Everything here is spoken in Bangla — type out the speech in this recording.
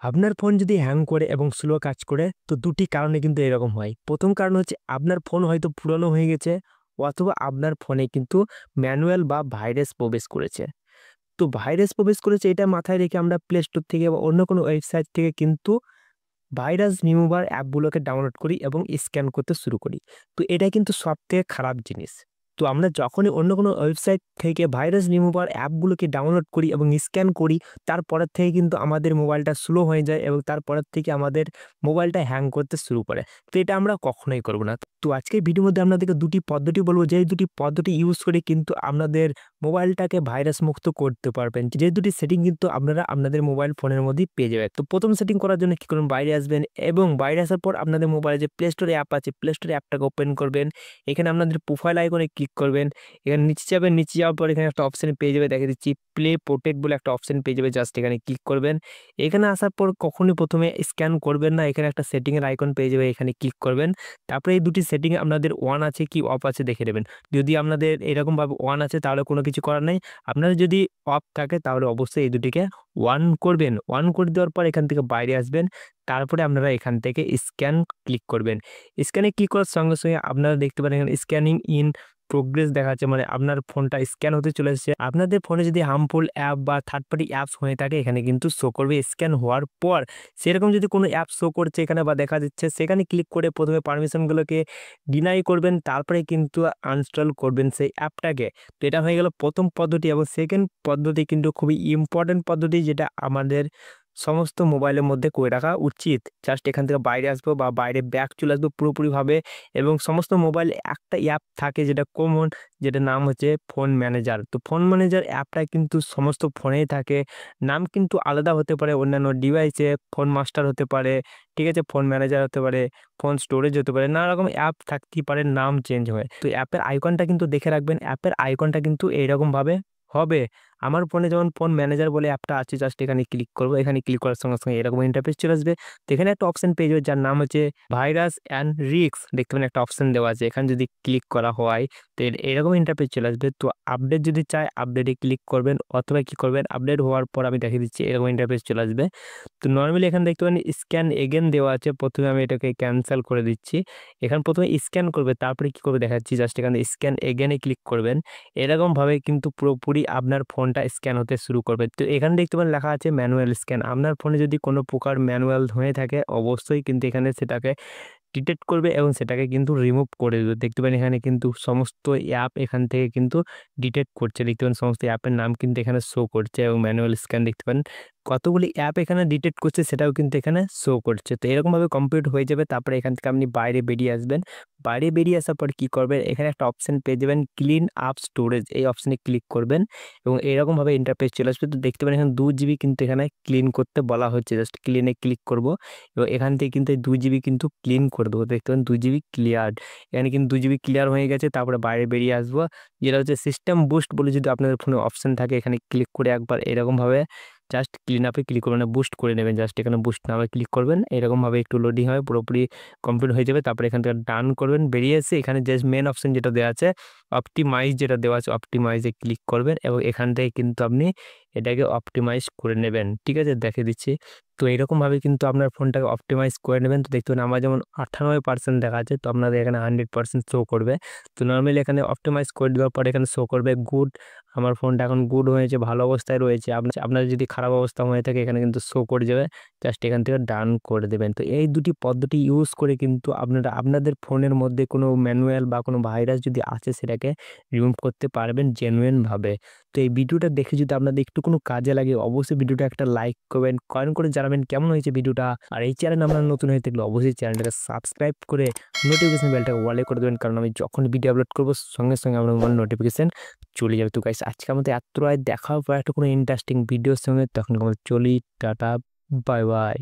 আপনার ফোন যদি হ্যাং করে এবং স্লো কাজ করে তো দুটি কারণে কিন্তু এরকম হয়। প্রথম কারণ হচ্ছে আপনার ফোন হয়তো পুরনো হয়ে গেছে অথবা আপনার ফোনে কিন্তু ম্যানুয়াল বা ভাইরাস প্রবেশ করেছে। তো ভাইরাস প্রবেশ করেছে এটা মাথায় রেখে আমরা প্লে স্টোর থেকে বা অন্য কোনো ওয়েবসাইট থেকে কিন্তু ভাইরাস রিমুভার অ্যাপগুলোকে ডাউনলোড করি এবং স্ক্যান করতে শুরু করি। তো এটা কিন্তু সবথেকে খারাপ জিনিস। তো আমরা যখনই অন্য কোনো ওয়েবসাইট থেকে ভাইরাস রিমুভার অ্যাপগুলোকে ডাউনলোড করি এবং স্ক্যান করি, তারপরের থেকে কিন্তু আমাদের মোবাইলটা স্লো হয়ে যায় এবং তারপরের থেকে আমাদের মোবাইলটা হ্যাং করতে শুরু করে। তো এটা আমরা কখনোই করব না। তো আজকের ভিডিওর মধ্যে আপনাদেরকে দুটি পদ্ধতি বলব, যেই দুটি পদ্ধতি ইউজ করে কিন্তু আপনাদের মোবাইলটাকে ভাইরাস মুক্ত করতে পারবেন। যে দুটি সেটিং কিন্তু আপনারা আপনাদের মোবাইল ফোনের মধ্যেই পেয়ে যাবেন। তো প্রথম সেটিং করার জন্য কি করবেন, বাইরে আসবেন এবং বাইরে আসার পর আপনাদের মোবাইলে যে প্লে স্টোরে অ্যাপ আছে, প্লে স্টোরে অ্যাপটাকে ওপেন করবেন। এখানে আপনাদের প্রোফাইল আইকনে ক্লিক করবেন। এখানে নিচে যাবেন, নিচে যাওয়ার পর এখানে একটা অপশন পেয়ে যাবে, দেখা দিচ্ছি প্লে প্রোটেক্ট বলে একটা অপশন পেয়ে যাবে। জাস্ট এখানে ক্লিক করবেন। এখানে আসার পর কখনোই প্রথমে স্ক্যান করবেন না। এখানে একটা সেটিং এর আইকন পেয়ে যাবে, এখানে ক্লিক করবেন। তারপরে এই দুটি সেটিং আপনাদের অন আছে কি অফ আছে দেখে নেবেন। যদি আপনাদের এরকমভাবে অন আছে তাহলে কোনো কিছু করার নেই। আপনাদের যদি অফ থাকে তাহলে অবশ্যই এই দুটিকে অন করবেন। অন করে দেওয়ার পর এখান থেকে বাইরে আসবেন। তারপরে আপনারা এখান থেকে স্ক্যান ক্লিক করবেন। স্ক্যানে ক্লিক করার সঙ্গে সঙ্গে আপনারা দেখতে পারেন এখানে স্ক্যানিং ইন প্রোগ্রেস দেখাচ্ছে, মানে আপনার ফোনটা স্ক্যান হতে চলে এসেছে। আপনাদের ফোনে যদি হার্মফুল অ্যাপ বা থার্ড পার্টি অ্যাপস হয়ে থাকে এখানে কিন্তু শো করবে স্ক্যান হওয়ার পর। সেরকম যদি কোনো অ্যাপ শো করছে এখানে বা দেখা যাচ্ছে, সেখানে ক্লিক করে প্রথমে পারমিশনগুলোকে ডিনাই করবেন, তারপরে কিন্তু আনইনস্টল করবেন সেই অ্যাপটাকে। তো এটা হয়ে গেল প্রথম পদ্ধতি। এবং সেকেন্ড পদ্ধতি কিন্তু খুবই ইম্পর্টেন্ট পদ্ধতি, যেটা আমাদের সমস্ত মোবাইলের মধ্যে করে রাখা উচিত। জাস্ট এখান থেকে বাইরে আসবো বা বাইরে ব্যাক চলে আসবো পুরোপুরিভাবে। এবং সমস্ত মোবাইলে একটা অ্যাপ থাকে যেটা কমন, যেটার নাম হচ্ছে ফোন ম্যানেজার। তো ফোন ম্যানেজার অ্যাপটা কিন্তু সমস্ত ফোনেই থাকে। নাম কিন্তু আলাদা হতে পারে অন্যান্য ডিভাইসে, ফোন মাস্টার হতে পারে, ঠিক আছে, ফোন ম্যানেজার হতে পারে, ফোন স্টোরেজ হতে পারে, নানা রকম অ্যাপ থাকতেই পারে, নাম চেঞ্জ হয়। তো অ্যাপের আইকনটা কিন্তু দেখে রাখবেন। অ্যাপের আইকনটা কিন্তু এইরকমভাবে হবে। আমার ফোনে যেমন ফোন ম্যানেজার বলে অ্যাপটা আছে, জাস্ট এখানে ক্লিক করবো। এখানে ক্লিক করার সঙ্গে সঙ্গে এরকম ইন্টারফেস চলে আসবে। তো এখানে একটা অপশন পেয়ে যাবে যার নাম হচ্ছে ভাইরাস অ্যান্ড রিস্ক। দেখতে পাবেন একটা অপশন দেওয়া আছে, এখানে যদি ক্লিক করা হয় তো এরকম ইন্টারফেস চলে আসবে। তো আপডেট যদি চায় আপডেটে ক্লিক করবেন, অথবা কি করবেন, আপডেট হওয়ার পর আমি দেখিয়ে দিচ্ছি এরকম ইন্টারফেস চলে আসবে। তো নর্মালি এখানে দেখতে পাবেন স্ক্যান এগেন দেওয়া আছে। প্রথমে আমি এটাকে ক্যান্সেল করে দিচ্ছি। এখানে প্রথমে স্ক্যান করবে, তারপরে কি করবে দেখাচ্ছি। জাস্ট এখানে স্ক্যান এগেনে ক্লিক করবেন। এরকমভাবে কিন্তু পুরোপুরি আপনার ফোনটা স্ক্যান হতে শুরু করবে। তো এখানে দেখতে পাবেন লেখা আছে ম্যানুয়াল স্ক্যান। আপনার ফোনে যদি কোনো প্রকার ম্যানুয়াল হয়ে থাকে অবশ্যই কিন্তু এখানে সেটাকে ডিটেক্ট করবে এবং সেটাকে কিন্তু রিমুভ করে দেবে। দেখতে পারেন এখানে কিন্তু সমস্ত অ্যাপ এখান থেকে কিন্তু ডিটেক্ট করছে। দেখতে পারেন সমস্ত অ্যাপের নাম কিন্তু এখানে শো করছে এবং ম্যানুয়াল স্ক্যান দেখতে পারেন কতগুলি অ্যাপ এখানে ডিটেক্ট করছে সেটাও কিন্তু এখানে শো করছে। তো এরকমভাবে কমপ্লিট হয়ে যাবে। তারপরে এখান থেকে আপনি বাইরে বেরিয়ে আসবেন। বাইরে বেরিয়ে আসার পর কি করবেন, এখানে একটা অপশন পেয়ে যাবেন ক্লিন আপ স্টোরেজ, এই অপশনে ক্লিক করবেন এবং এরকমভাবে ইন্টারফেস চলে আসবে। তো দেখতে পারেন এখানে 2 GB কিন্তু এখানে ক্লিন করতে বলা হচ্ছে। জাস্ট ক্লিনে ক্লিক করব এবং এখান থেকে কিন্তু এই 2 GB কিন্তু ক্লিন করে দেবো। দেখতে পারেন 2 GB ক্লিয়ার্ড। এখানে কিন্তু 2 GB ক্লিয়ার হয়ে গেছে। তারপরে বাইরে বেরিয়ে আসবো, যেটা হচ্ছে সিস্টেম বুস্ট বলে যদি আপনাদের ফোনে অপশন থাকে এখানে ক্লিক করে একবার এরকমভাবে জাস্ট ক্লিন আপে ক্লিক করবেন, না বুস্ট করে নেবেন। জাস্ট এখানে বুস্ট নামে ক্লিক করবেন, এরকমভাবে একটু লোডিং হবে, পুরোপুরি কমপ্লিট হয়ে যাবে। তারপরে এখান থেকে ডান করবেন, বেরিয়ে এসে এখানে জাস্ট মেন অপশন যেটা দেওয়া আছে অপটিমাইজ, যেটা দেওয়া আছে অপটিমাইজে ক্লিক করবেন এবং এখান থেকে কিন্তু আপনি এটাকে অপটিমাইজ করে নেবেন। ঠিক আছে, দেখে দিচ্ছি। তো এইরকমভাবে কিন্তু আপনার ফোনটাকে অপটিমাইজ করে নেবেন। তো দেখতে পাবেন আমার যেমন 98% দেখা আছে, তো আপনাদের এখানে 100% শো করবে। তো নর্মালি এখানে অপটিমাইজ করে দেওয়ার পর এখানে শো করবে গুড। আমার ফোনটা এখন গুড হয়েছে, ভালো অবস্থায় রয়েছে। আপনার যদি খারাপ অবস্থা হয়ে থাকে এখানে কিন্তু শো করে যাবে। জাস্ট এখান থেকে ডান করে দেবেন। তো এই দুটি পদ্ধতি ইউজ করে কিন্তু আপনারা আপনাদের ফোনের মধ্যে কোনো ম্যানুয়াল বা কোনো ভাইরাস যদি আছে সেটাকে রিমুভ করতে পারবেন জেনুইনভাবে। তো এই ভিডিওটা দেখে যদি আপনাদের একটু কোনো কাজে লাগে অবশ্যই ভিডিওটা একটা লাইক করবেন, কমেন্ট করে জানাবেন কেমন হয়েছে ভিডিওটা। আর এই চ্যানেল আপনারা নতুন হয়ে থাকলে অবশ্যই চ্যানেলটাকে সাবস্ক্রাইব করে নোটিফিকেশন বেলটাকে অলে করে দেবেন, কারণ আমি যখন ভিডিও আপলোড করবো সঙ্গে সঙ্গে আপনার মোবাইল নোটিফিকেশন চলে যাবে। তো গাইস আজকে আমাদের এত রাত দেখা হবে একটা কোনো ইন্টারেস্টিং ভিডিওর সঙ্গে, তখন আমরা চলি, টাটা, বাই বাই।